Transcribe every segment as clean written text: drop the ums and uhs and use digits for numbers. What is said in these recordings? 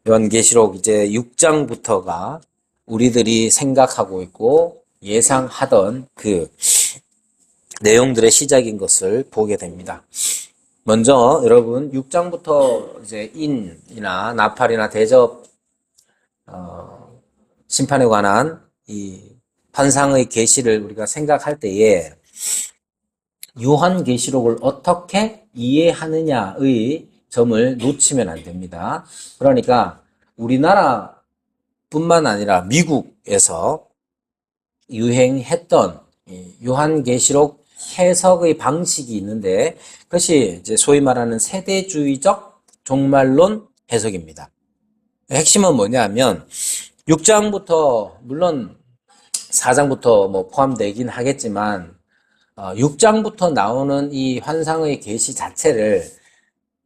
요한계시록 이제 6장부터가 우리들이 생각하고 있고 예상하던 그 내용들의 시작인 것을 보게 됩니다. 먼저 여러분 6장부터 이제 인이나 나팔이나 대접 심판에 관한 이 환상의 계시를 우리가 생각할 때에 요한계시록을 어떻게 이해하느냐의 점을 놓치면 안 됩니다. 그러니까 우리나라뿐만 아니라 미국에서 유행했던 요한계시록 해석의 방식이 있는데 그것이 이제 소위 말하는 세대주의적 종말론 해석입니다. 핵심은 뭐냐면 6장부터 물론 4장부터 뭐 포함되긴 하겠지만 6장부터 나오는 이 환상의 계시 자체를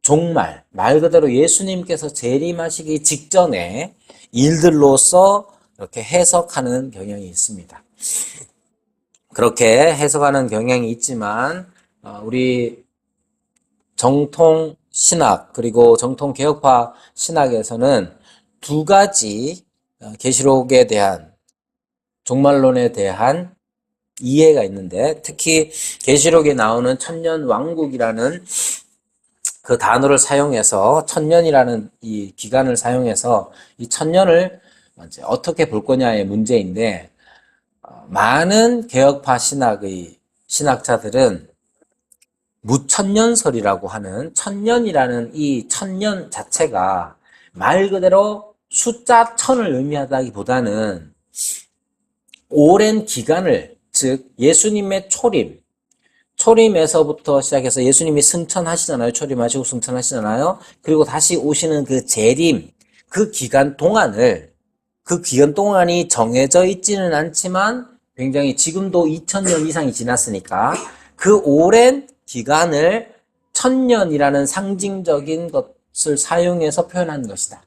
종말, 말 그대로 예수님께서 재림하시기 직전의 일들로서 이렇게 해석하는 경향이 있습니다. 그렇게 해석하는 경향이 있지만 우리 정통 신학 그리고 정통 개혁파 신학에서는 두 가지 계시록에 대한 종말론에 대한 이해가 있는데 특히 계시록에 나오는 천년왕국이라는 그 단어를 사용해서 천년이라는 이 기간을 사용해서 이 천년을 어떻게 볼 거냐의 문제인데 많은 개혁파 신학의 신학자들은 무천년설이라고 하는 천년이라는 이 천년 자체가 말 그대로 숫자 천을 의미하다기보다는 오랜 기간을 즉 예수님의 초림에서부터 시작해서 예수님이 승천하시잖아요. 초림하시고 승천하시잖아요. 그리고 다시 오시는 그 재림 그 기간 동안이 정해져 있지는 않지만 굉장히 지금도 2000년 이상이 지났으니까 그 오랜 기간을 천년이라는 상징적인 것을 사용해서 표현한 것이다.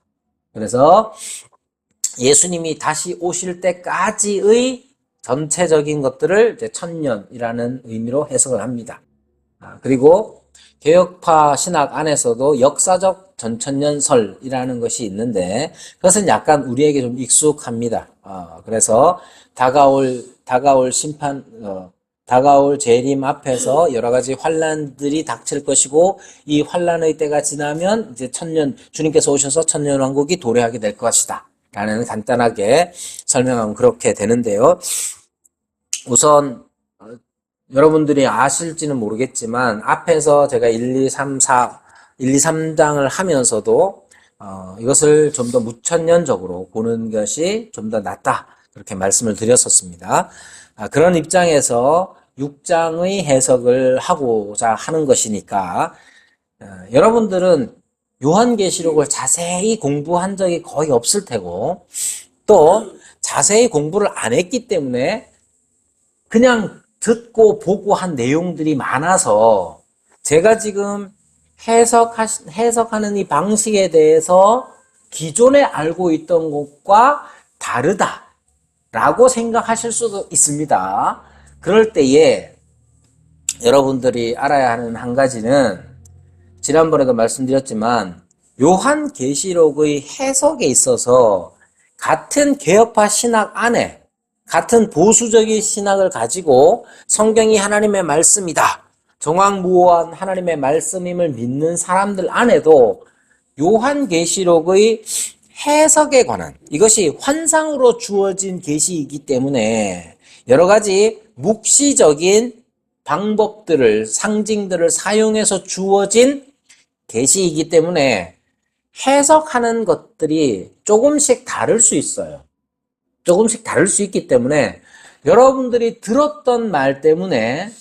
그래서 예수님이 다시 오실 때까지의 전체적인 것들을 이제 천년이라는 의미로 해석을 합니다. 그리고 개혁파 신학 안에서도 역사적 전천년설이라는 것이 있는데 그것은 약간 우리에게 좀 익숙합니다. 그래서 다가올 심판, 다가올 재림 앞에서 여러 가지 환란들이 닥칠 것이고 이 환란의 때가 지나면 이제 주님께서 오셔서 천년왕국이 도래하게 될 것이다. 라는 간단하게 설명하면 그렇게 되는데요. 우선 여러분들이 아실지는 모르겠지만 앞에서 제가 1, 2, 3, 3장을 하면서도 이것을 좀 더 무천년적으로 보는 것이 좀 더 낫다. 그렇게 말씀을 드렸었습니다. 그런 입장에서 6장의 해석을 하고자 하는 것이니까 여러분들은 요한계시록을 자세히 공부한 적이 거의 없을 테고 또 자세히 공부를 안 했기 때문에 그냥 듣고 보고 한 내용들이 많아서 제가 지금 해석하는 이 방식에 대해서 기존에 알고 있던 것과 다르다라고 생각하실 수도 있습니다. 그럴 때에 여러분들이 알아야 하는 한 가지는 지난번에도 말씀드렸지만 요한계시록의 해석에 있어서 같은 개혁파 신학 안에 같은 보수적인 신학을 가지고 성경이 하나님의 말씀이다. 정확무오한 하나님의 말씀임을 믿는 사람들 안에도 요한계시록의 해석에 관한 이것이 환상으로 주어진 계시이기 때문에 여러 가지 묵시적인 방법들을 상징들을 사용해서 주어진 계시이기 때문에 해석하는 것들이 조금씩 다를 수 있어요. 조금씩 다를 수 있기 때문에 여러분들이 들었던 말 때문에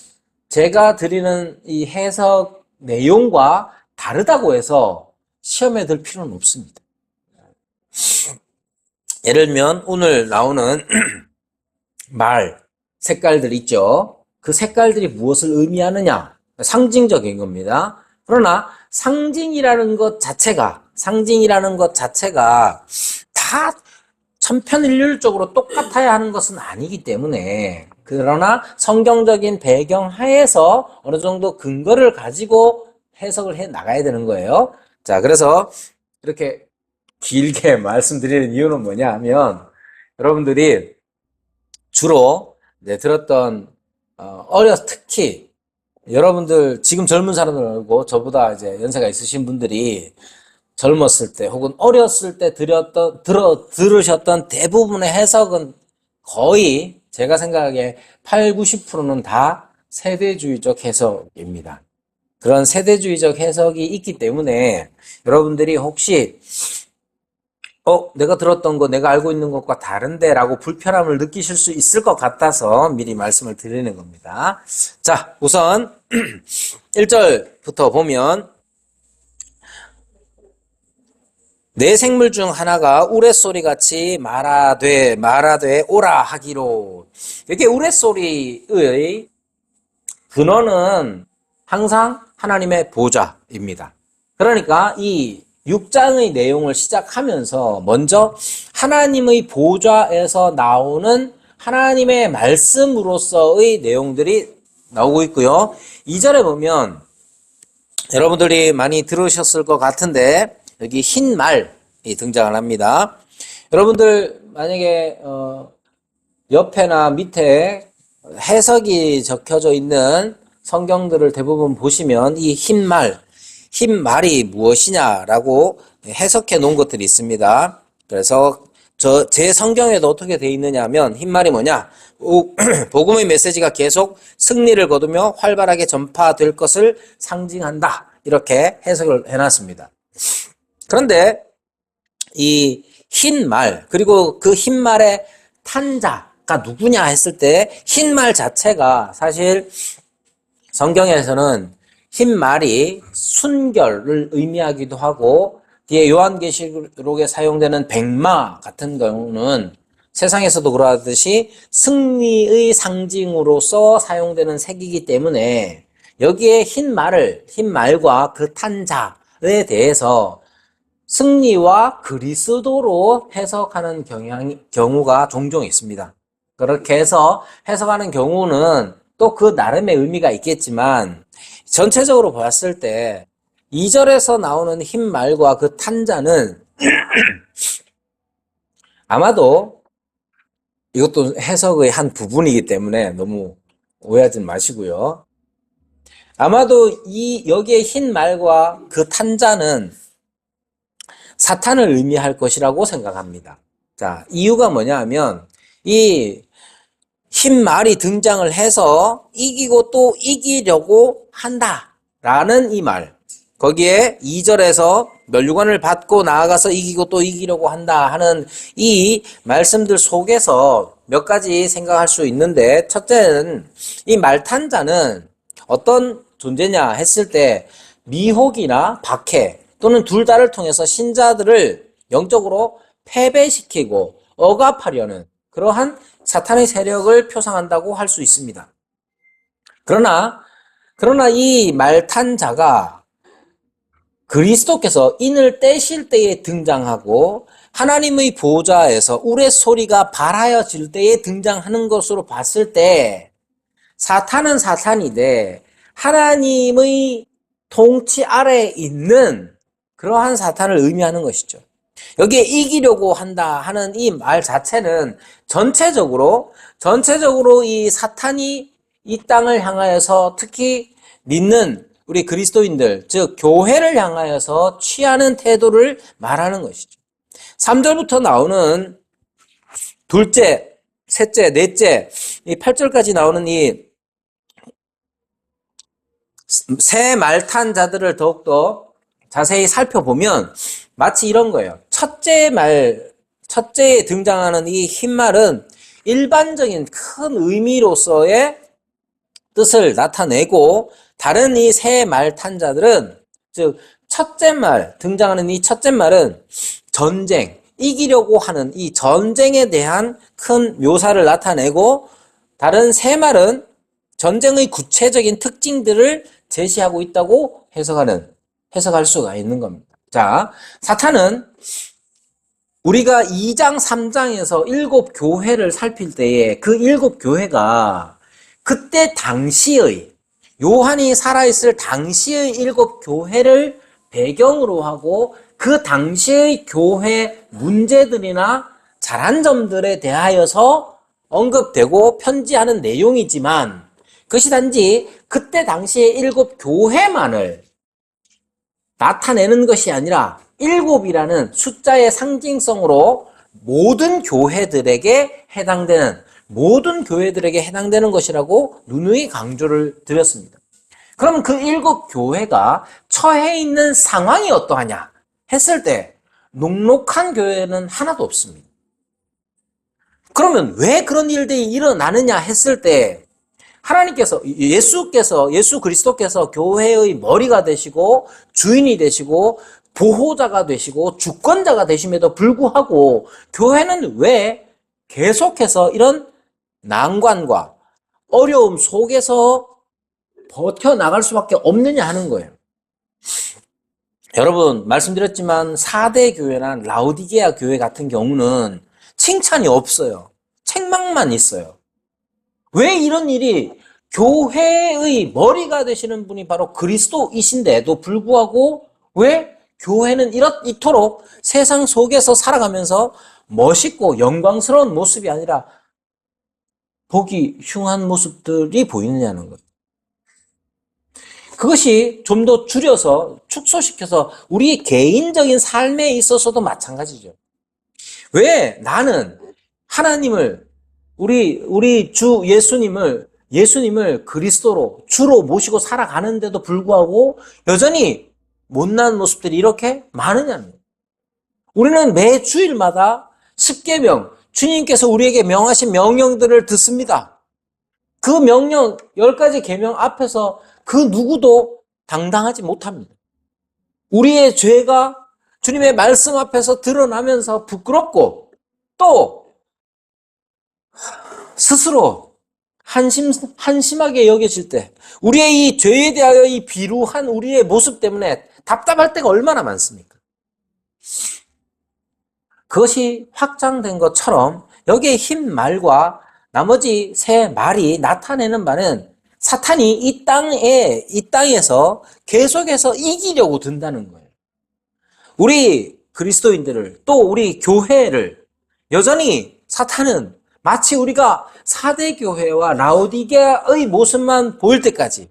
제가 드리는 이 해석 내용과 다르다고 해서 시험에 들 필요는 없습니다. 예를 들면 오늘 나오는 말 색깔들 있죠. 그 색깔들이 무엇을 의미하느냐 상징적인 겁니다. 그러나 상징이라는 것 자체가 다 천편일률적으로 똑같아야 하는 것은 아니기 때문에 그러나 성경적인 배경 하에서 어느 정도 근거를 가지고 해석을 해 나가야 되는 거예요. 자, 그래서 이렇게 길게 말씀드리는 이유는 뭐냐 하면 여러분들이 주로 들었던 특히 여러분들 지금 젊은 사람들 말고 저보다 이제 연세가 있으신 분들이 젊었을 때 혹은 어렸을 때 들으셨던 대부분의 해석은 거의 제가 생각하기에 8, 90%는 다 세대주의적 해석입니다. 그런 세대주의적 해석이 있기 때문에 여러분들이 혹시 내가 들었던 거, 내가 알고 있는 것과 다른데 라고 불편함을 느끼실 수 있을 것 같아서 미리 말씀을 드리는 겁니다. 자, 우선 1절부터 보면 네 생물 중 하나가 우레소리같이 말하되 오라 하기로. 이렇게 우레소리의 근원은 항상 하나님의 보좌입니다. 그러니까 이 6장의 내용을 시작하면서 먼저 하나님의 보좌에서 나오는 하나님의 말씀으로서의 내용들이 나오고 있고요. 2절에 보면 여러분들이 많이 들으셨을 것 같은데 여기 흰 말이 등장을 합니다. 여러분들 만약에 옆에나 밑에 해석이 적혀져 있는 성경들을 대부분 보시면 이 흰 말이 무엇이냐라고 해석해 놓은 것들이 있습니다. 그래서 제 성경에도 어떻게 되어 있느냐 하면 흰 말이 뭐냐? 복음의 메시지가 계속 승리를 거두며 활발하게 전파될 것을 상징한다. 이렇게 해석을 해놨습니다. 그런데 이 흰 말, 그리고 그 흰 말의 탄자가 누구냐 했을 때 흰 말 자체가 사실 성경에서는 흰 말이 순결을 의미하기도 하고 뒤에 요한계시록에 사용되는 백마 같은 경우는 세상에서도 그러하듯이 승리의 상징으로서 사용되는 색이기 때문에 여기에 흰 말과 그 탄자에 대해서 승리와 그리스도로 해석하는 경우가 종종 있습니다. 그렇게 해서 해석하는 경우는 또 그 나름의 의미가 있겠지만 전체적으로 봤을 때 2절에서 나오는 흰 말과 그 탄자는 아마도 이것도 해석의 한 부분이기 때문에 너무 오해하지 마시고요. 아마도 여기에 흰 말과 그 탄자는 사탄을 의미할 것이라고 생각합니다. 자, 이유가 뭐냐 하면 이 흰 말이 등장을 해서 이기고 또 이기려고 한다라는 이 말. 거기에 2절에서 멸류관을 받고 나아가서 이기고 또 이기려고 한다 하는 이 말씀들 속에서 몇 가지 생각할 수 있는데, 첫째는 이 말탄자는 어떤 존재냐 했을 때 미혹이나 박해 또는 둘 다를 통해서 신자들을 영적으로 패배시키고 억압하려는 그러한 사탄의 세력을 표상한다고 할 수 있습니다. 그러나 이 말탄자가 그리스도께서 인을 떼실 때에 등장하고 하나님의 보좌에서 우레소리가 발하여질 때에 등장하는 것으로 봤을 때 사탄은 사탄이되 하나님의 통치 아래에 있는 그러한 사탄을 의미하는 것이죠. 여기에 이기려고 한다 하는 이 말 자체는 전체적으로 이 사탄이 이 땅을 향하여서 특히 믿는 우리 그리스도인들, 즉 교회를 향하여서 취하는 태도를 말하는 것이죠. 3절부터 나오는 둘째, 셋째, 넷째, 이 8절까지 나오는 이 새 말탄 자들을 더욱더 자세히 살펴보면 마치 이런 거예요. 첫째에 등장하는 이 흰 말은 일반적인 큰 의미로서의 뜻을 나타내고 다른 이 새 말탄자들은 즉 등장하는 이 첫째 말은 전쟁, 이기려고 하는 이 전쟁에 대한 큰 묘사를 나타내고 다른 세 말은 전쟁의 구체적인 특징들을 제시하고 있다고 해석할 수가 있는 겁니다. 자, 사탄은 우리가 2장, 3장에서 7교회를 살필 때에 그 7교회가 그때 당시의 요한이 살아있을 당시의 7교회를 배경으로 하고 그 당시의 교회 문제들이나 잘한 점들에 대하여서 언급되고 편지하는 내용이지만 그것이 단지 그때 당시의 7교회만을 나타내는 것이 아니라 7이라는 숫자의 상징성으로 모든 교회들에게 해당되는 것이라고 누누이 강조를 드렸습니다. 그럼 그 7교회가 처해 있는 상황이 어떠하냐 했을 때 녹록한 교회는 하나도 없습니다. 그러면 왜 그런 일들이 일어나느냐 했을 때 예수 그리스도께서 교회의 머리가 되시고 주인이 되시고 보호자가 되시고 주권자가 되심에도 불구하고 교회는 왜 계속해서 이런 난관과 어려움 속에서 버텨나갈 수밖에 없느냐 하는 거예요. 여러분 말씀드렸지만 4대 교회나 라오디게아 교회 같은 경우는 칭찬이 없어요. 책망만 있어요. 왜 이런 일이 교회의 머리가 되시는 분이 바로 그리스도이신데도 불구하고 왜 교회는 이토록 세상 속에서 살아가면서 멋있고 영광스러운 모습이 아니라 보기 흉한 모습들이 보이느냐는 거예요. 그것이 좀 더 줄여서 축소시켜서 우리 개인적인 삶에 있어서도 마찬가지죠. 왜 나는 하나님을 우리 주 예수님을 그리스도로 주로 모시고 살아가는데도 불구하고 여전히 못난 모습들이 이렇게 많으냐는 거예요. 우리는 매 주일마다 십계명, 주님께서 우리에게 명하신 명령들을 듣습니다. 그 명령 10가지 계명 앞에서 그 누구도 당당하지 못합니다. 우리의 죄가 주님의 말씀 앞에서 드러나면서 부끄럽고 또 스스로 한심하게 여겨질 때 우리의 이 죄에 대하여 이 비루한 우리의 모습 때문에 답답할 때가 얼마나 많습니까? 그것이 확장된 것처럼 여기에 흰 말과 나머지 새 말이 나타내는 바는 사탄이 이 땅에서 계속해서 이기려고 든다는 거예요. 우리 그리스도인들을 또 우리 교회를 여전히 사탄은 마치 우리가 4대 교회와 라오디게아의 모습만 보일 때까지,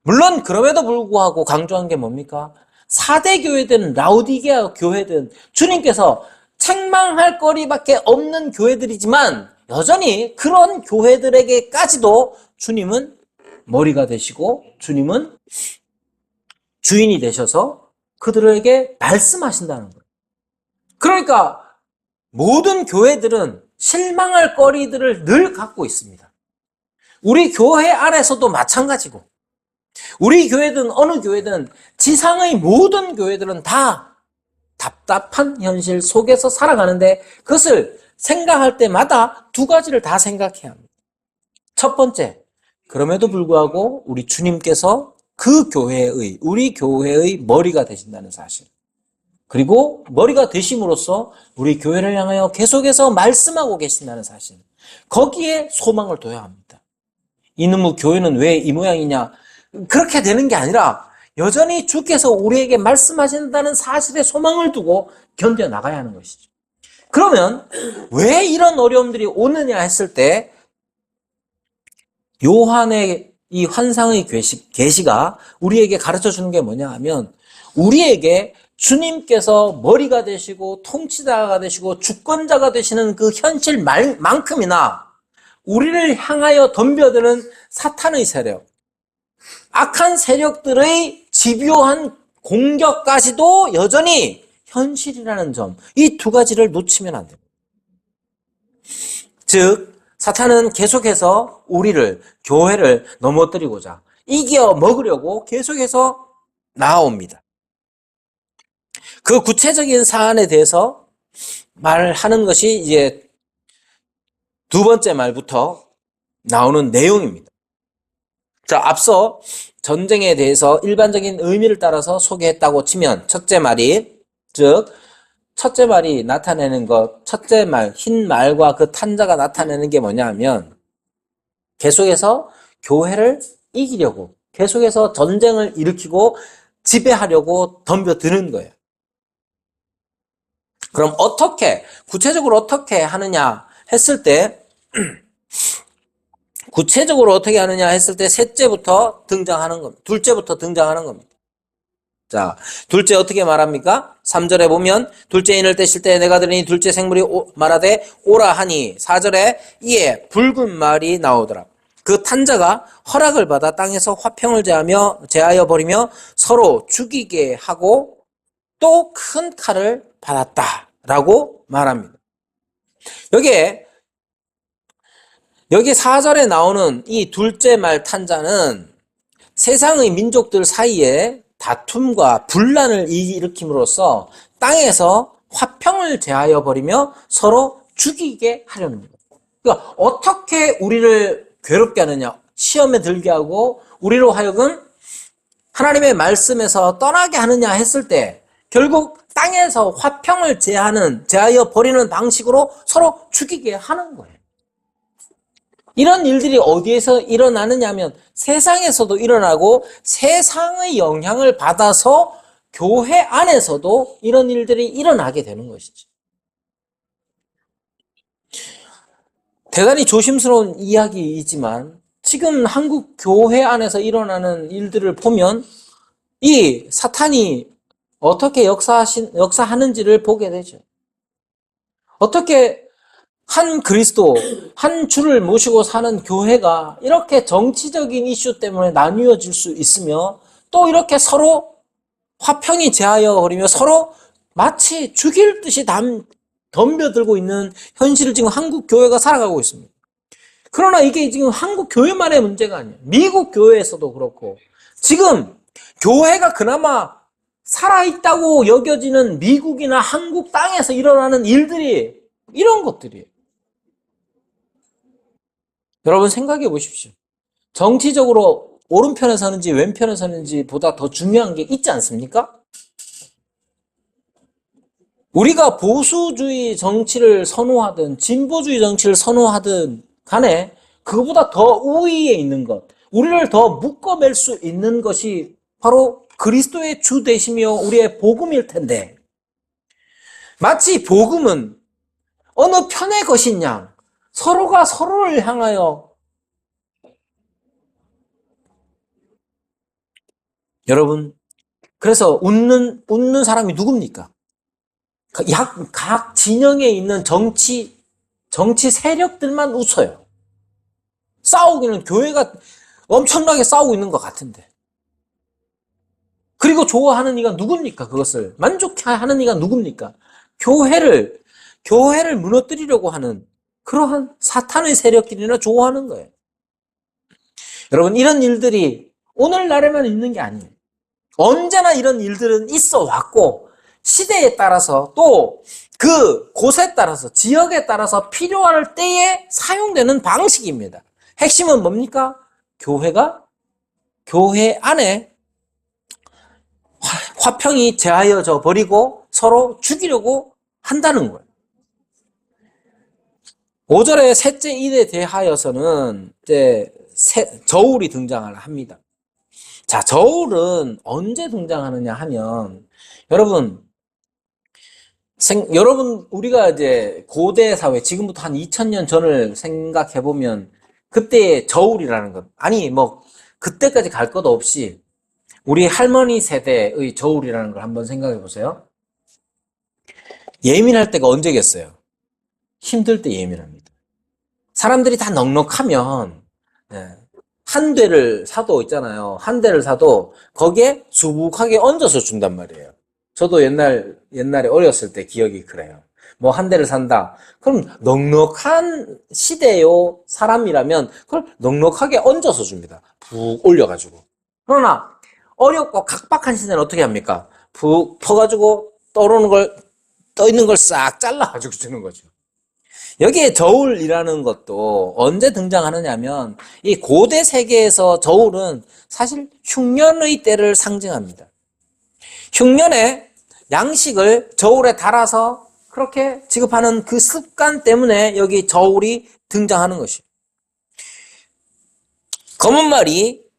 물론 그럼에도 불구하고 강조한 게 뭡니까? 4대 교회든 라오디게아 교회든 주님께서 책망할 거리밖에 없는 교회들이지만 여전히 그런 교회들에게까지도 주님은 머리가 되시고 주님은 주인이 되셔서 그들에게 말씀하신다는 거예요. 그러니까 모든 교회들은 실망할 거리들을 늘 갖고 있습니다. 우리 교회 안에서도 마찬가지고 우리 교회든 어느 교회든 지상의 모든 교회들은 다 답답한 현실 속에서 살아가는데 그것을 생각할 때마다 2가지를 다 생각해야 합니다. 첫 번째, 그럼에도 불구하고 우리 주님께서 우리 교회의 머리가 되신다는 사실. 그리고 머리가 되심으로써 우리 교회를 향하여 계속해서 말씀하고 계신다는 사실. 거기에 소망을 둬야 합니다. 이놈의 교회는 왜 이 모양이냐? 그렇게 되는 게 아니라 여전히 주께서 우리에게 말씀하신다는 사실에 소망을 두고 견뎌나가야 하는 것이죠. 그러면 왜 이런 어려움들이 오느냐 했을 때 요한의 이 환상의 계시가 우리에게 가르쳐 주는 게 뭐냐 하면 우리에게 주님께서 머리가 되시고 통치자가 되시고 주권자가 되시는 그 현실만큼이나 우리를 향하여 덤벼드는 사탄의 세력, 악한 세력들의 집요한 공격까지도 여전히 현실이라는 점, 이 2가지를 놓치면 안 됩니다. 즉 사탄은 계속해서 교회를 넘어뜨리고자 이겨 먹으려고 계속해서 나옵니다. 그 구체적인 사안에 대해서 말하는 것이 이제 2번째 말부터 나오는 내용입니다. 자, 앞서 전쟁에 대해서 일반적인 의미를 따라서 소개했다고 치면 첫째 말이 나타내는 것, 첫째 말, 흰 말과 그 탄자가 나타내는 게 뭐냐 하면 계속해서 교회를 이기려고 계속해서 전쟁을 일으키고 지배하려고 덤벼드는 거예요. 그럼 구체적으로 어떻게 하느냐 했을 때, 셋째부터 등장하는 겁니다. 둘째부터 등장하는 겁니다. 자, 둘째 어떻게 말합니까? 3절에 보면 둘째 인을 떼실 때 내가 들으니 둘째 생물이 말하되 오라 하니 4절에 이에 붉은 말이 나오더라. 그 탄자가 허락을 받아 땅에서 화평을 제하여 버리며 서로 죽이게 하고 또 큰 칼을 받았다라고 말합니다. 여기 4절에 나오는 이 둘째 말 탄자는 세상의 민족들 사이에 다툼과 분란을 일으킴으로써 땅에서 화평을 제하여 버리며 서로 죽이게 하려는 거예요. 그러니까 어떻게 우리를 괴롭게 하느냐, 시험에 들게 하고 우리로 하여금 하나님의 말씀에서 떠나게 하느냐 했을 때 결국 땅에서 화평을 제하여 버리는 방식으로 서로 죽이게 하는 거예요. 이런 일들이 어디에서 일어나느냐 하면 세상에서도 일어나고 세상의 영향을 받아서 교회 안에서도 이런 일들이 일어나게 되는 것이죠. 대단히 조심스러운 이야기이지만 지금 한국 교회 안에서 일어나는 일들을 보면 이 사탄이 어떻게 역사하는지를 보게 되죠. 어떻게 한 그리스도, 한 주를 모시고 사는 교회가 이렇게 정치적인 이슈 때문에 나뉘어질 수 있으며 또 이렇게 서로 화평이 제하여 버리며 서로 마치 죽일 듯이 덤벼들고 있는 현실을 지금 한국 교회가 살아가고 있습니다. 그러나 이게 지금 한국 교회만의 문제가 아니에요. 미국 교회에서도 그렇고 지금 교회가 그나마 살아있다고 여겨지는 미국이나 한국 땅에서 일어나는 일들이 이런 것들이에요. 여러분 생각해 보십시오. 정치적으로 오른편에 서는지 왼편에 서는지 보다 더 중요한 게 있지 않습니까? 우리가 보수주의 정치를 선호하든 진보주의 정치를 선호하든 간에 그거보다 더 우위에 있는 것, 우리를 더 묶어맬 수 있는 것이 바로 그리스도의 주 되시며 우리의 복음일 텐데 마치 복음은 어느 편의 것이냐 서로가 서로를 향하여 여러분 그래서 웃는 사람이 누굽니까? 각 진영에 있는 정치 세력들만 웃어요. 싸우기는 교회가 엄청나게 싸우고 있는 것 같은데. 그리고 좋아하는 이가 누굽니까? 그것을 만족하는 이가 누굽니까? 교회를 무너뜨리려고 하는 그러한 사탄의 세력들이나 좋아하는 거예요. 여러분 이런 일들이 오늘날에만 있는 게 아니에요. 언제나 이런 일들은 있어 왔고 시대에 따라서 또 그 곳에 따라서 지역에 따라서 필요할 때에 사용되는 방식입니다. 핵심은 뭡니까? 교회가 교회 안에 화평이 제하여져 버리고 서로 죽이려고 한다는 거예요. 5절의 셋째 일에 대하여서는 이제 저울이 등장을 합니다. 자, 저울은 언제 등장하느냐 하면 여러분 우리가 이제 고대 사회 지금부터 한 2000년 전을 생각해 보면 그때의 저울이라는 것 아니 뭐 그때까지 갈 것 없이 우리 할머니 세대의 저울이라는 걸 한번 생각해 보세요. 예민할 때가 언제겠어요? 힘들 때 예민합니다. 사람들이 다 넉넉하면 한 대를 사도 있잖아요. 한 대를 사도 거기에 수북하게 얹어서 준단 말이에요. 저도 옛날에 어렸을 때 기억이 그래요. 뭐 한 대를 산다. 그럼 넉넉한 시대요 사람이라면 그걸 넉넉하게 얹어서 줍니다. 푹 올려가지고. 그러나 어렵고 각박한 시대는 어떻게 합니까? 푹 퍼가지고 떠 있는 걸 싹 잘라가지고 주는 거죠. 여기에 저울이라는 것도 언제 등장하느냐 하면 이 고대 세계에서 저울은 사실 흉년의 때를 상징합니다. 흉년에 양식을 저울에 달아서 그렇게 지급하는 그 습관 때문에 여기 저울이 등장하는 것이에요.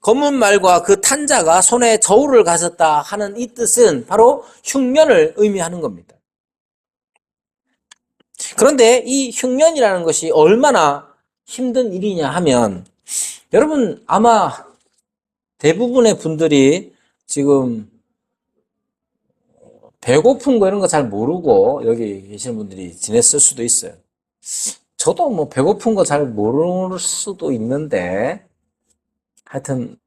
검은 말과 그 탄자가 손에 저울을 가졌다 하는 이 뜻은 바로 흉년을 의미하는 겁니다. 그런데 이 흉년이라는 것이 얼마나 힘든 일이냐 하면, 여러분 아마 대부분의 분들이 지금 배고픈 거 이런 거 잘 모르고 여기 계시는 분들이 지냈을 수도 있어요. 저도 뭐 배고픈 거 잘 모를 수도 있는데, 하여튼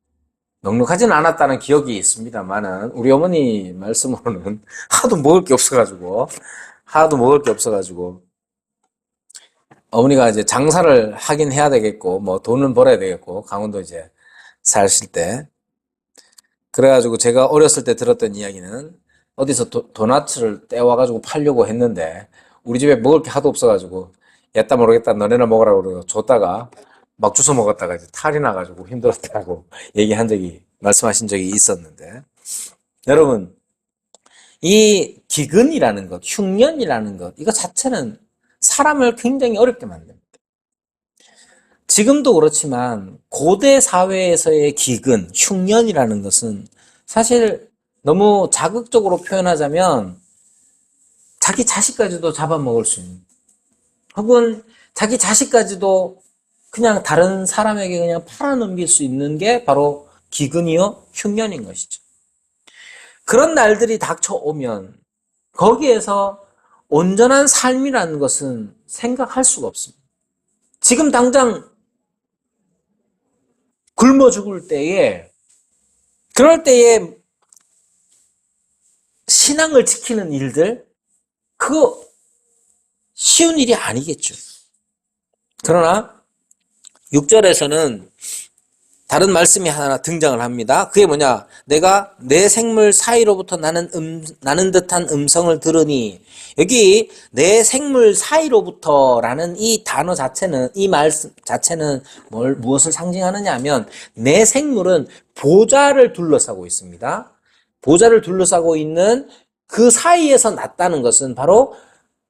넉넉하지는 않았다는 기억이 있습니다만은, 우리 어머니 말씀으로는 하도 먹을 게 없어가지고, 어머니가 이제 장사를 하긴 해야 되겠고, 뭐 돈은 벌어야 되겠고, 강원도 이제 사실 때. 그래가지고 제가 어렸을 때 들었던 이야기는, 어디서 도넛을 떼와가지고 팔려고 했는데, 우리 집에 먹을 게 하도 없어가지고, 얘따 모르겠다, 너네나 먹으라고 그러고 줬다가, 막 주워 먹었다가 이제 탈이 나가지고 힘들었다고 말씀하신 적이 있었는데, 여러분, 이 기근이라는 것, 흉년이라는 것, 이거 자체는 사람을 굉장히 어렵게 만듭니다. 지금도 그렇지만 고대 사회에서의 기근, 흉년이라는 것은 사실 너무 자극적으로 표현하자면 자기 자식까지도 잡아먹을 수 있는, 혹은 자기 자식까지도 그냥 다른 사람에게 그냥 팔아넘길 수 있는 게 바로 기근이요, 흉년인 것이죠. 그런 날들이 닥쳐오면 거기에서 온전한 삶이라는 것은 생각할 수가 없습니다. 지금 당장 굶어 죽을 때에, 그럴 때에 신앙을 지키는 일들, 그거 쉬운 일이 아니겠죠. 그러나 6절에서는 다른 말씀이 하나 등장을 합니다. 그게 뭐냐? 내가 내 생물 사이로부터 나는 듯한 음성을 들으니, 여기 내 생물 사이로부터라는 이 단어 자체는, 이 말씀 자체는 무엇을 상징하느냐 하면, 내 생물은 보좌를 둘러싸고 있습니다. 보좌를 둘러싸고 있는 그 사이에서 났다는 것은 바로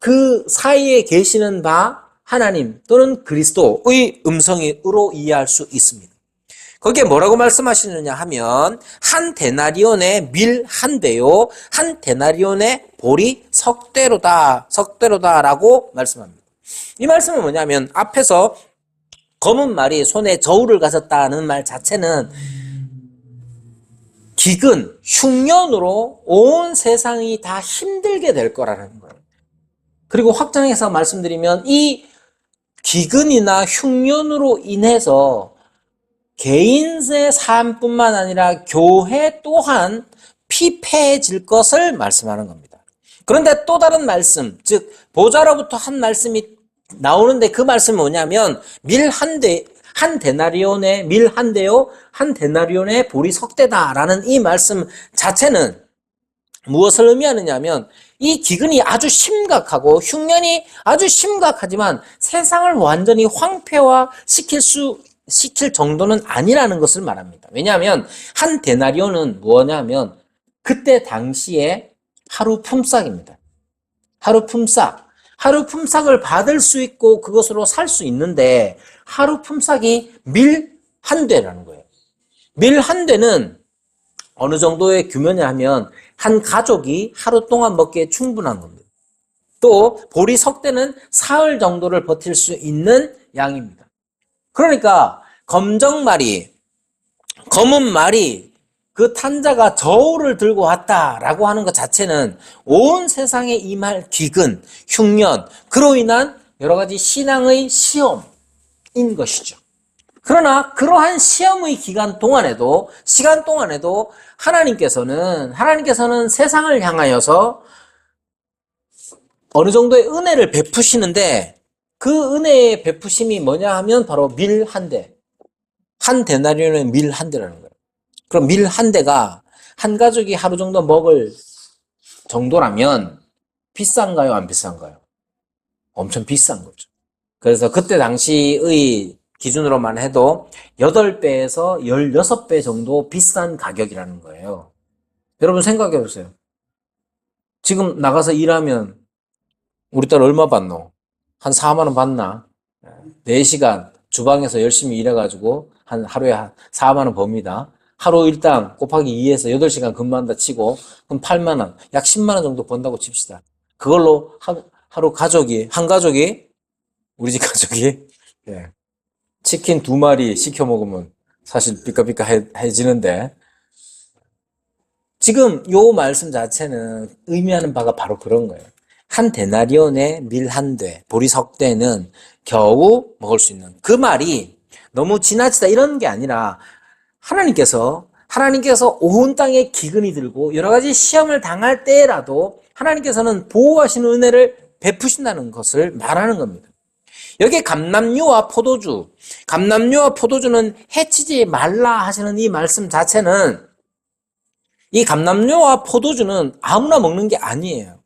그 사이에 계시는 바 하나님 또는 그리스도의 음성으로 이해할 수 있습니다. 거기에 뭐라고 말씀하시느냐 하면, 한 데나리온의 밀 한 대요, 한 데나리온의 보리 석대로다라고 말씀합니다. 이 말씀은 뭐냐면, 앞에서 검은 말이 손에 저울을 가졌다는 말 자체는 기근, 흉년으로 온 세상이 다 힘들게 될 거라는 거예요. 그리고 확장해서 말씀드리면, 이 기근이나 흉년으로 인해서 개인의 삶뿐만 아니라 교회 또한 피폐해질 것을 말씀하는 겁니다. 그런데 또 다른 말씀, 즉 보좌로부터 한 말씀이 나오는데, 그 말씀은 뭐냐면, 한 데나리온의 밀 한 대요, 한 데나리온의 보리 석대다라는 이 말씀 자체는 무엇을 의미하느냐면, 이 기근이 아주 심각하고 흉년이 아주 심각하지만 세상을 완전히 시킬 정도는 아니라는 것을 말합니다. 왜냐하면 한 데나리온은 뭐냐면 그때 당시에 하루 품삯입니다. 하루 품삯을 받을 수 있고 그것으로 살 수 있는데, 하루 품삯이 밀 한 대라는 거예요. 밀 한 대는 어느 정도의 규모냐면 한 가족이 하루 동안 먹기에 충분한 겁니다. 또 보리 석대는 사흘 정도를 버틸 수 있는 양입니다. 그러니까 검은 말이 그 탄자가 저울을 들고 왔다라고 하는 것 자체는 온 세상에 임할 기근, 흉년, 그로 인한 여러 가지 신앙의 시험인 것이죠. 그러나 그러한 시험의 시간 동안에도 하나님께서는 세상을 향하여서 어느 정도의 은혜를 베푸시는데, 그 은혜의 베푸심이 뭐냐 하면 바로 밀 한 대, 한 데나리온의 밀 한 대라는 거예요. 그럼 밀 한 대가 한 가족이 하루 정도 먹을 정도라면 비싼가요, 안 비싼가요? 엄청 비싼 거죠. 그래서 그때 당시의 기준으로만 해도 8배에서 16배 정도 비싼 가격이라는 거예요. 여러분 생각해 보세요. 지금 나가서 일하면 우리 딸 얼마 받노? 한 4만 원 받나? 4시간 주방에서 열심히 일해가지고 한 하루에 한 4만 원 법니다. 하루 일당 곱하기 2해서 8시간 근무한다 치고 그럼 8만 원, 약 10만 원 정도 번다고 칩시다. 그걸로 하루 한 가족이, 우리 집 가족이, 예, 치킨 2마리 시켜 먹으면 사실 삐까삐까해지는데, 지금 요 말씀 자체는 의미하는 바가 바로 그런 거예요. 한 데나리온의 밀 한 대, 보리 석 대는 겨우 먹을 수 있는. 그 말이 너무 지나치다 이런 게 아니라 하나님께서 온 땅에 기근이 들고 여러 가지 시험을 당할 때라도 하나님께서는 보호하시는 은혜를 베푸신다는 것을 말하는 겁니다. 여기에 감람류와 포도주는 해치지 말라 하시는 이 말씀 자체는, 이 감람류와 포도주는 아무나 먹는 게 아니에요.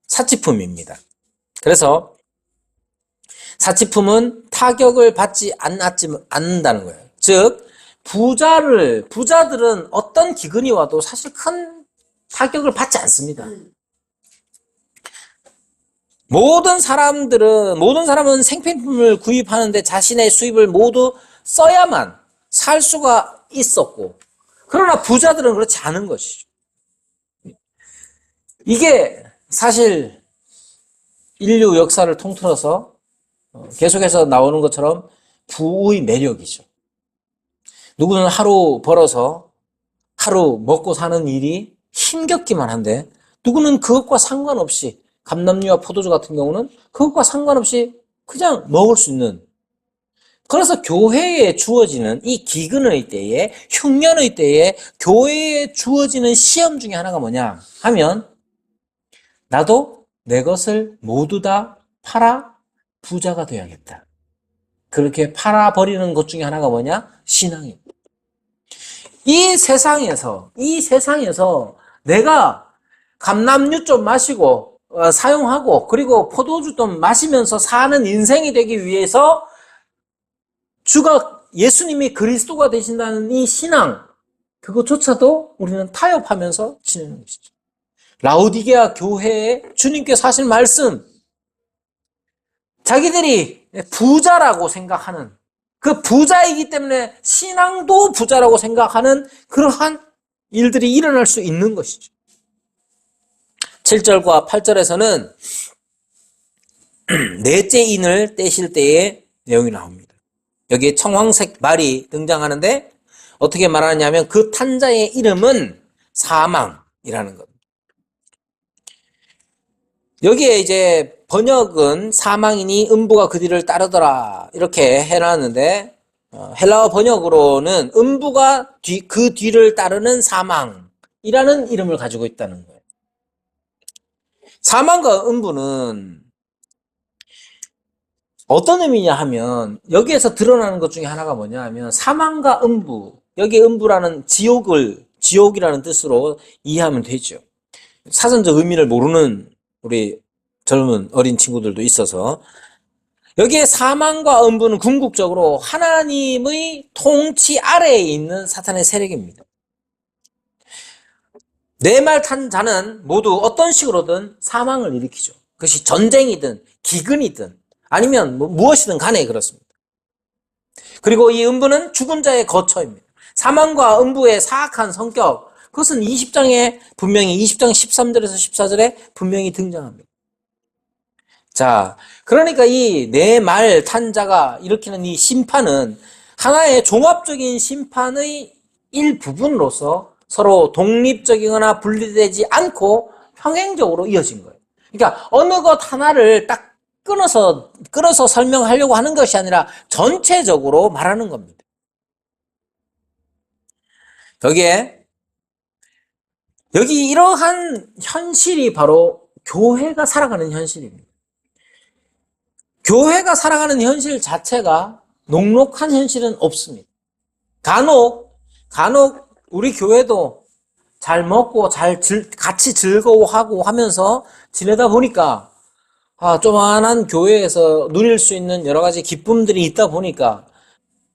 사치품입니다. 그래서 사치품은 타격을 받지 않는다는 거예요. 즉, 부자들은 어떤 기근이 와도 사실 큰 타격을 받지 않습니다. 모든 사람은 생필품을 구입하는데 자신의 수입을 모두 써야만 살 수가 있었고, 그러나 부자들은 그렇지 않은 것이죠. 이게 사실 인류 역사를 통틀어서 계속해서 나오는 것처럼 부의 매력이죠. 누구는 하루 벌어서 하루 먹고 사는 일이 힘겹기만 한데, 누구는 그것과 상관없이, 감람류와 포도주 같은 경우는 그것과 상관없이 그냥 먹을 수 있는. 그래서 교회에 주어지는 이 기근의 때에, 흉년의 때에 교회에 주어지는 시험 중에 하나가 뭐냐 하면, 나도 내 것을 모두 다 팔아 부자가 되어야겠다. 그렇게 팔아버리는 것 중에 하나가 뭐냐? 신앙입니다. 이 세상에서 내가 감람류 좀 마시고 사용하고, 그리고 포도주 좀 마시면서 사는 인생이 되기 위해서 예수님이 그리스도가 되신다는 이 신앙, 그것조차도 우리는 타협하면서 지내는 것이죠. 라오디게아 교회에 주님께서 하신 말씀, 자기들이 부자라고 생각하는, 그 부자이기 때문에 신앙도 부자라고 생각하는 그러한 일들이 일어날 수 있는 것이죠. 7절과 8절에서는 넷째 인을 떼실 때의 내용이 나옵니다. 여기에 청황색 말이 등장하는데, 어떻게 말하느냐면 그 탄자의 이름은 사망이라는 것. 여기에 이제 번역은 사망이니 음부가 그 뒤를 따르더라 이렇게 해놨는데, 헬라어 번역으로는 음부가 그 뒤를 따르는 사망이라는 이름을 가지고 있다는 거예요. 사망과 음부는 어떤 의미냐 하면, 여기에서 드러나는 것 중에 하나가 뭐냐 하면, 사망과 음부, 여기에 음부라는 지옥이라는 뜻으로 이해하면 되죠. 사전적 의미를 모르는 우리 젊은 어린 친구들도 있어서, 여기에 사망과 음부는 궁극적으로 하나님의 통치 아래에 있는 사탄의 세력입니다. 내 말 탄 자는 모두 어떤 식으로든 사망을 일으키죠. 그것이 전쟁이든 기근이든 아니면 무엇이든 간에 그렇습니다. 그리고 이 음부는 죽은 자의 거처입니다. 사망과 음부의 사악한 성격, 그것은 20장 13절에서 14절에 분명히 등장합니다. 자, 그러니까 이 내 말 탄 자가 일으키는 이 심판은 하나의 종합적인 심판의 일부분으로서 서로 독립적이거나 분리되지 않고 평행적으로 이어진 거예요. 그러니까 어느 것 하나를 딱 끊어서 설명하려고 하는 것이 아니라 전체적으로 말하는 겁니다. 여기 이러한 현실이 바로 교회가 살아가는 현실입니다. 교회가 살아가는 현실 자체가 녹록한 현실은 없습니다. 간혹 우리 교회도 잘 먹고 같이 즐거워하고 하면서 지내다 보니까, 조만한 교회에서 누릴 수 있는 여러 가지 기쁨들이 있다 보니까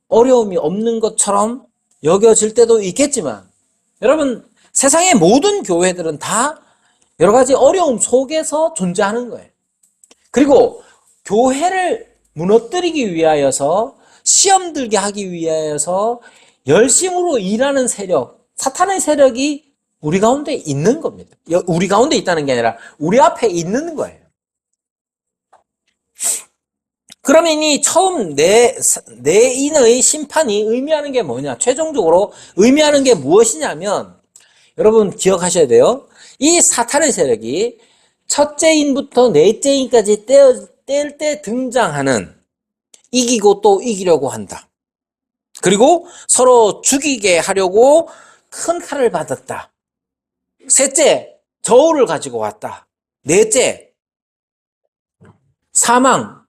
어려움이 없는 것처럼 여겨질 때도 있겠지만, 여러분, 세상의 모든 교회들은 다 여러 가지 어려움 속에서 존재하는 거예요. 그리고 교회를 무너뜨리기 위하여서, 시험 들게 하기 위하여서 열심으로 일하는 세력, 사탄의 세력이 우리 가운데 있는 겁니다. 우리 가운데 있다는 게 아니라 우리 앞에 있는 거예요. 그러면 이 처음 내인의 심판이 의미하는 게 뭐냐? 최종적으로 의미하는 게 무엇이냐면, 여러분 기억하셔야 돼요. 이 사탄의 세력이 첫째 인부터 넷째 인까지 뗄 때 등장하는, 이기고 또 이기려고 한다. 그리고 서로 죽이게 하려고 큰 칼을 받았다. 셋째, 저울을 가지고 왔다. 넷째, 사망.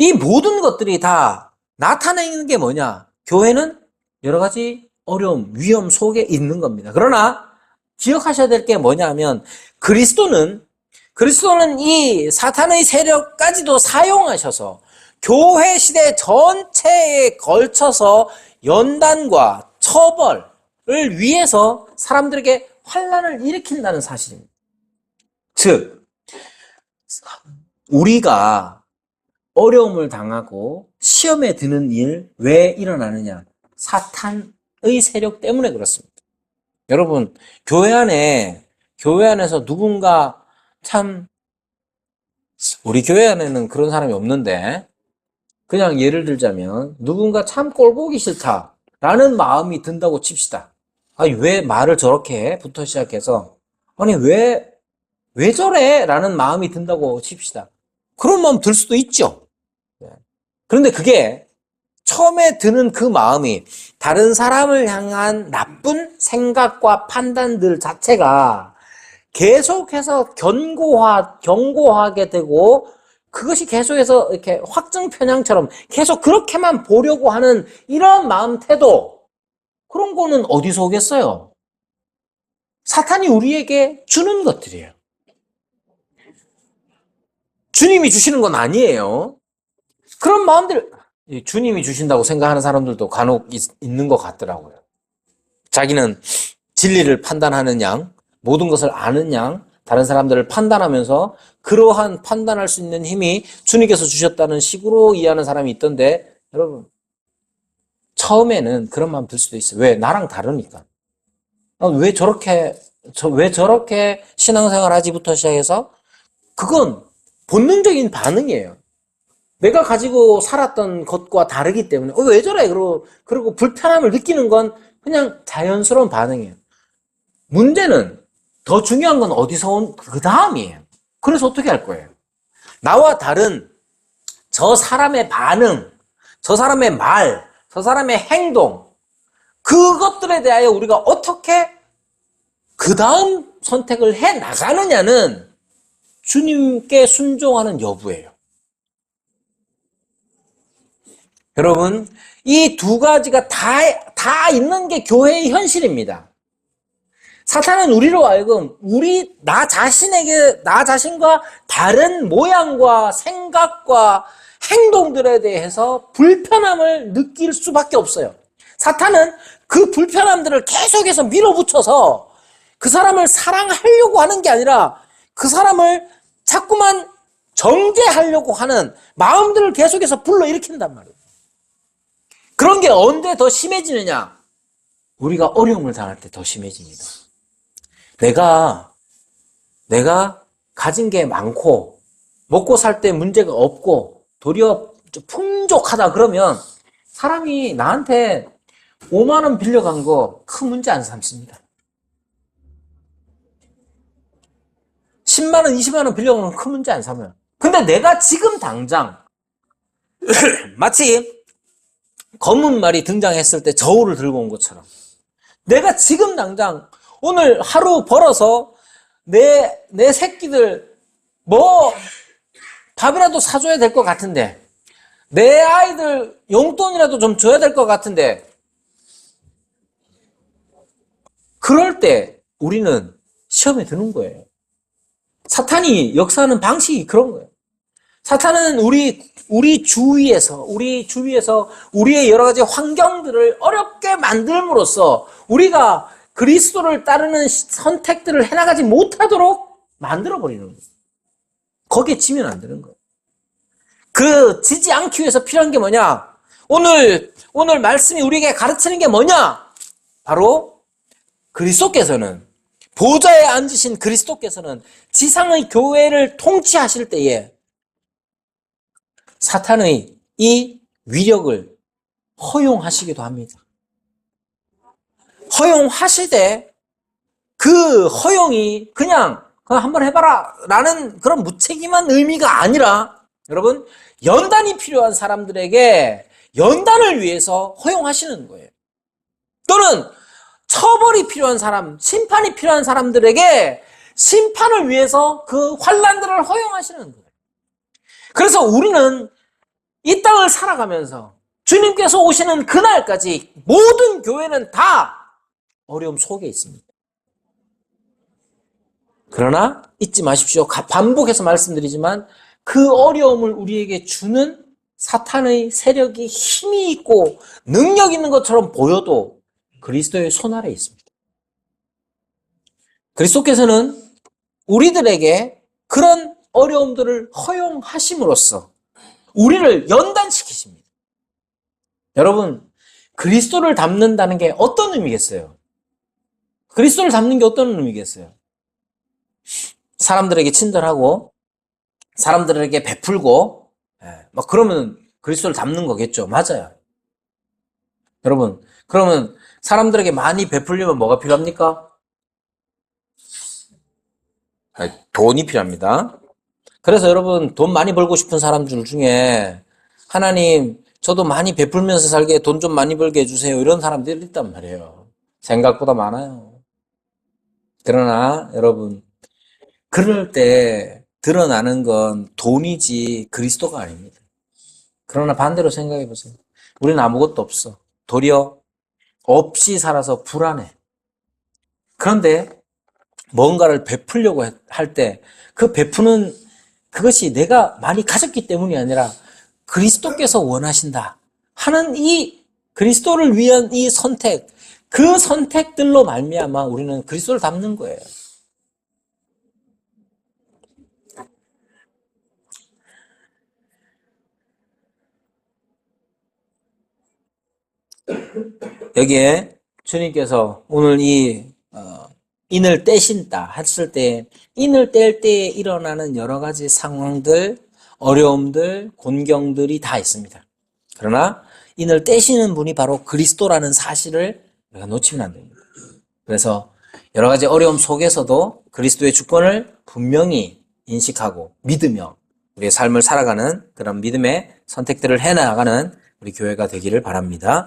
이 모든 것들이 다 나타내는 게 뭐냐? 교회는 여러 가지 어려움, 위험 속에 있는 겁니다. 그러나 기억하셔야 될 게 뭐냐면 그리스도는 이 사탄의 세력까지도 사용하셔서 교회 시대 전체에 걸쳐서 연단과 처벌을 위해서 사람들에게 환난을 일으킨다는 사실입니다. 즉, 우리가 어려움을 당하고 시험에 드는 일 왜 일어나느냐? 사탄의 세력 때문에 그렇습니다. 여러분, 교회 안에서 누군가 우리 교회 안에는 그런 사람이 없는데, 그냥 예를 들자면, 누군가 참 꼴보기 싫다라는 마음이 든다고 칩시다. 아니, 왜 말을 저렇게 해? 부터 시작해서, 아니, 왜 저래? 라는 마음이 든다고 칩시다. 그런 마음 들 수도 있죠. 그런데 그게 처음에 드는 그 마음이 다른 사람을 향한 나쁜 생각과 판단들 자체가 계속해서 경고하게 되고, 그것이 계속해서 이렇게 확증 편향처럼 계속 그렇게만 보려고 하는 이런 마음 태도, 그런 거는 어디서 오겠어요? 사탄이 우리에게 주는 것들이에요. 주님이 주시는 건 아니에요. 그런 마음들, 주님이 주신다고 생각하는 사람들도 간혹 있는 것 같더라고요. 자기는 진리를 판단하는 양, 모든 것을 아는 양, 다른 사람들을 판단하면서 그러한 판단할 수 있는 힘이 주님께서 주셨다는 식으로 이해하는 사람이 있던데, 여러분, 처음에는 그런 마음 들 수도 있어요. 왜? 나랑 다르니까. 왜 저렇게 신앙생활 하지부터 시작해서, 그건 본능적인 반응이에요. 내가 가지고 살았던 것과 다르기 때문에 왜 저래? 그리고 불편함을 느끼는 건 그냥 자연스러운 반응이에요. 문제는, 더 중요한 건 어디서 온 그 다음이에요. 그래서 어떻게 할 거예요? 나와 다른 저 사람의 반응, 저 사람의 말, 저 사람의 행동, 그것들에 대하여 우리가 어떻게 그 다음 선택을 해 나가느냐는 주님께 순종하는 여부예요. 여러분, 이 두 가지가 다 있는 게 교회의 현실입니다. 사탄은 우리로 하여금 나 자신과 다른 모양과 생각과 행동들에 대해서 불편함을 느낄 수밖에 없어요. 사탄은 그 불편함들을 계속해서 밀어붙여서 그 사람을 사랑하려고 하는 게 아니라 그 사람을 자꾸만 정죄하려고 하는 마음들을 계속해서 불러일으킨단 말이에요. 그런 게 언제 더 심해지느냐? 우리가 어려움을 당할 때 더 심해집니다. 내가 가진 게 많고 먹고 살 때 문제가 없고 도리어 풍족하다 그러면 사람이 나한테 5만 원 빌려간 거 큰 문제 안 삼습니다. 10만 원, 20만 원 빌려간 건 큰 문제 안 삼아요. 근데 내가 지금 당장 마치 검은 말이 등장했을 때 저울을 들고 온 것처럼 내가 지금 당장 오늘 하루 벌어서 내 새끼들 밥이라도 사줘야 될 것 같은데, 내 아이들 용돈이라도 좀 줘야 될 것 같은데, 그럴 때 우리는 시험에 드는 거예요. 사탄이 역사하는 방식이 그런 거예요. 사탄은 우리 주위에서 우리의 여러 가지 환경들을 어렵게 만들므로써 우리가 그리스도를 따르는 선택들을 해나가지 못하도록 만들어버리는 거예요. 거기에 지면 안 되는 거예요. 지지 않기 위해서 필요한 게 뭐냐? 오늘 말씀이 우리에게 가르치는 게 뭐냐? 바로 그리스도께서는, 보좌에 앉으신 그리스도께서는 지상의 교회를 통치하실 때에 사탄의 이 위력을 허용하시기도 합니다. 허용하시되 그 허용이 그냥 한번 해봐라 라는 그런 무책임한 의미가 아니라 여러분 연단이 필요한 사람들에게 연단을 위해서 허용하시는 거예요. 또는 처벌이 필요한 사람, 심판이 필요한 사람들에게 심판을 위해서 그 환난들을 허용하시는 거예요. 그래서 우리는 이 땅을 살아가면서 주님께서 오시는 그날까지 모든 교회는 다 어려움 속에 있습니다. 그러나 잊지 마십시오. 반복해서 말씀드리지만 그 어려움을 우리에게 주는 사탄의 세력이 힘이 있고 능력 있는 것처럼 보여도 그리스도의 손 아래에 있습니다. 그리스도께서는 우리들에게 그런 어려움들을 허용하심으로써 우리를 연단시키십니다. 여러분, 그리스도를 닮는다는 게 어떤 의미겠어요? 그리스도를 닮는 게 어떤 의미겠어요? 사람들에게 친절하고 사람들에게 베풀고 막 그러면 그리스도를 닮는 거겠죠. 맞아요. 여러분, 그러면 사람들에게 많이 베풀려면 뭐가 필요합니까? 돈이 필요합니다. 그래서 여러분, 돈 많이 벌고 싶은 사람들 중에 하나님, 저도 많이 베풀면서 살게 돈 좀 많이 벌게 해주세요. 이런 사람들이 있단 말이에요. 생각보다 많아요. 그러나 여러분, 그럴 때 드러나는 건 돈이지 그리스도가 아닙니다. 그러나 반대로 생각해 보세요. 우리는 아무것도 없어. 도리어 없이 살아서 불안해. 그런데 뭔가를 베풀려고 할 때 그 베푸는 그것이 내가 많이 가졌기 때문이 아니라 그리스도께서 원하신다 하는 이 그리스도를 위한 이 선택, 그 선택들로 말미암아 우리는 그리스도를 닮는 거예요. 여기에 주님께서 오늘 이 인을 떼신다 했을 때 인을 뗄 때에 일어나는 여러 가지 상황들, 어려움들, 곤경들이 다 있습니다. 그러나 인을 떼시는 분이 바로 그리스도라는 사실을 우리가 놓치면 안 됩니다. 그래서 여러 가지 어려움 속에서도 그리스도의 주권을 분명히 인식하고 믿으며 우리의 삶을 살아가는 그런 믿음의 선택들을 해나가는 우리 교회가 되기를 바랍니다.